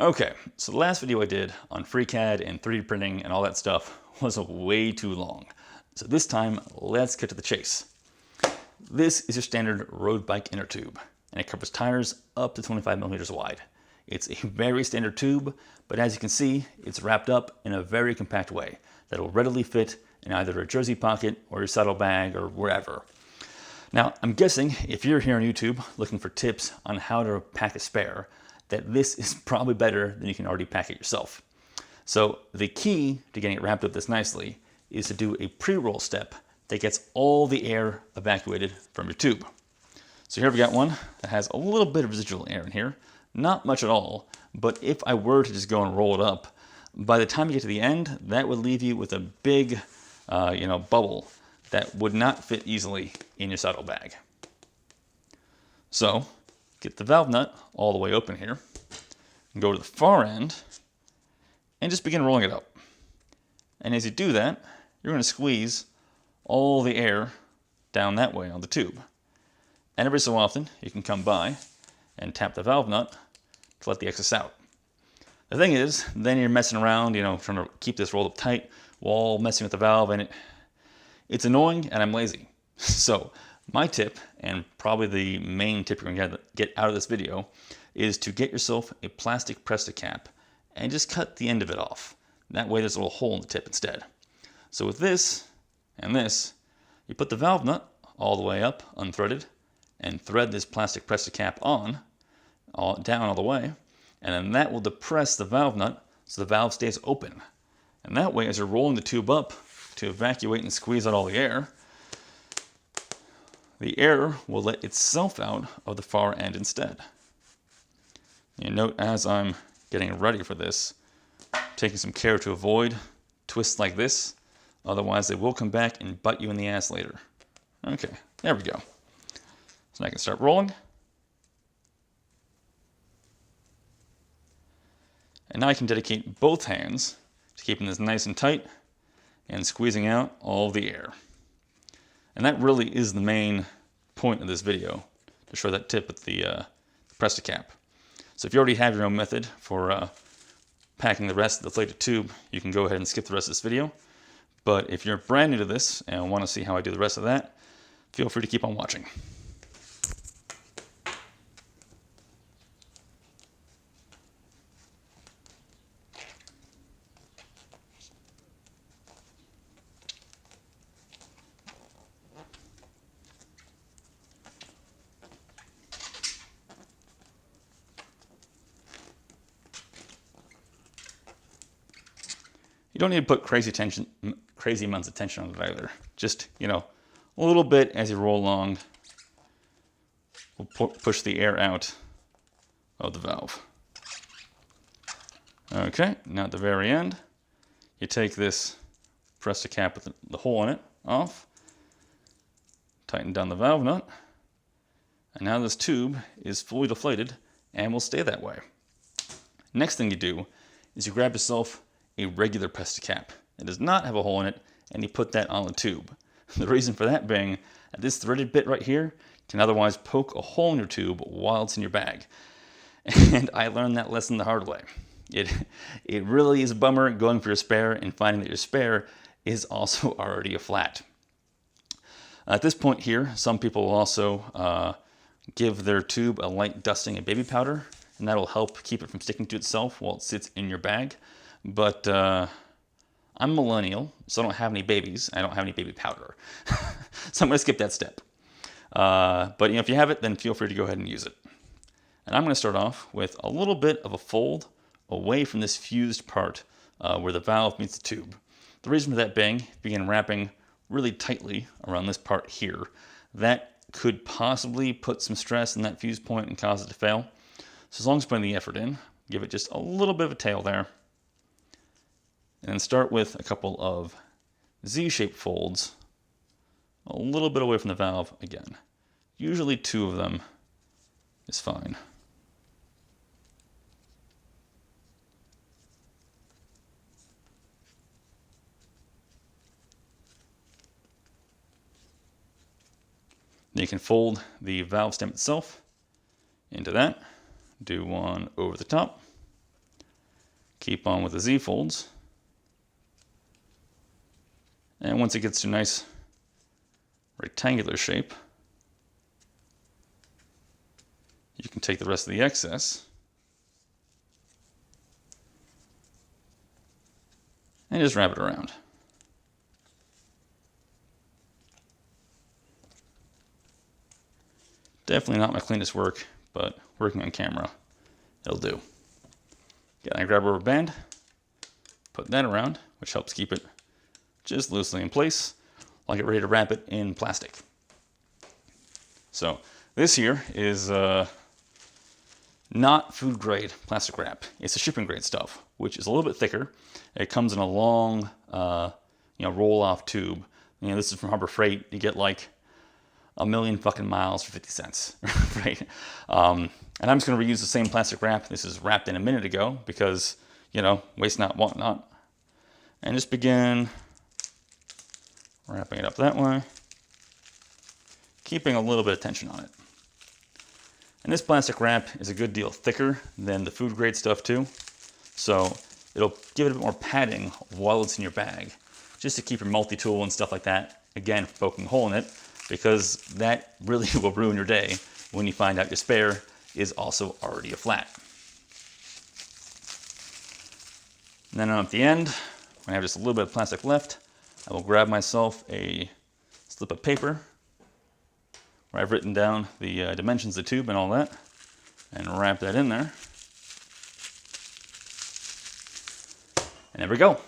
Okay, so the last video I did on FreeCAD and 3D printing and all that stuff was way too long. So this time, let's get to the chase. This is your standard road bike inner tube, and it covers tires up to 25 millimeters wide. It's a very standard tube, but as you can see, it's wrapped up in a very compact way that will readily fit in either a jersey pocket or your saddlebag or wherever. Now, I'm guessing if you're here on YouTube looking for tips on how to pack a spare, that this is probably better than you can already pack it yourself. So the key to getting it wrapped up this nicely is to do a pre-roll step that gets all the air evacuated from your tube. So here we've got one that has a little bit of residual air in here, not much at all, but if I were to just go and roll it up, by the time you get to the end, that would leave you with a big bubble that would not fit easily in your saddlebag. So get the valve nut all the way open here, and go to the far end, and just begin rolling it up. And as you do that, you're going to squeeze all the air down that way on the tube. And every so often, you can come by and tap the valve nut to let the excess out. The thing is, then you're messing around, trying to keep this rolled up tight while messing with the valve, and it's annoying, and I'm lazy. So my tip, and probably the main tip you're going to get out of this video, is to get yourself a plastic Presta cap and just cut the end of it off. That way there's a little hole in the tip instead. So with this and this, you put the valve nut all the way up, unthreaded, and thread this plastic Presta cap on, down all the way, and then that will depress the valve nut so the valve stays open. And that way, as you're rolling the tube up to evacuate and squeeze out all the air will let itself out of the far end instead. You note as I'm getting ready for this, taking some care to avoid twists like this, otherwise they will come back and bite you in the ass later. Okay, there we go. So now I can start rolling. And now I can dedicate both hands to keeping this nice and tight and squeezing out all the air. And that really is the main point of this video, to show that tip with the Presta cap. So if you already have your own method for packing the rest of the deflated tube, you can go ahead and skip the rest of this video. But if you're brand new to this and want to see how I do the rest of that, feel free to keep on watching. You don't need to put crazy amounts of tension on it either. Just, a little bit as you roll along will push the air out of the valve. Okay, now at the very end, you take this Presta cap with the hole in it off, tighten down the valve nut, and now this tube is fully deflated and will stay that way. Next thing you do is you grab yourself a regular Presta cap. It does not have a hole in it, and you put that on the tube. The reason for that being that this threaded bit right here can otherwise poke a hole in your tube while it's in your bag. And I learned that lesson the hard way. It really is a bummer going for your spare and finding that your spare is also already a flat. At this point here, some people will also give their tube a light dusting of baby powder, and that'll help keep it from sticking to itself while it sits in your bag. But I'm a millennial, so I don't have any babies. I don't have any baby powder. So I'm going to skip that step. But if you have it, then feel free to go ahead and use it. And I'm going to start off with a little bit of a fold away from this fused part where the valve meets the tube. The reason for that being, begin wrapping really tightly around this part here. That could possibly put some stress in that fuse point and cause it to fail. So as long as you're putting the effort in, give it just a little bit of a tail there. And then start with a couple of Z-shaped folds a little bit away from the valve again. Usually 2 of them is fine. Then you can fold the valve stem itself into that. Do one over the top. Keep on with the Z-folds. And once it gets to a nice rectangular shape, you can take the rest of the excess and just wrap it around. Definitely not my cleanest work, but working on camera, it'll do. Again, I grab a rubber band, put that around, which helps keep it just loosely in place, while I get ready to wrap it in plastic. So this here is not food grade plastic wrap. It's a shipping grade stuff, which is a little bit thicker. It comes in a long, roll off tube. This is from Harbor Freight. You get like a million fucking miles for 50 cents, right? And I'm just gonna reuse the same plastic wrap. This is wrapped in a minute ago because, waste not, want not. And just begin wrapping it up that way, keeping a little bit of tension on it. And this plastic wrap is a good deal thicker than the food grade stuff too. So it'll give it a bit more padding while it's in your bag, just to keep your multi-tool and stuff like that, again, poking a hole in it, because that really will ruin your day when you find out your spare is also already a flat. And then at the end, when I have just a little bit of plastic left, I will grab myself a slip of paper where I've written down the dimensions of the tube and all that, and wrap that in there. And there we go.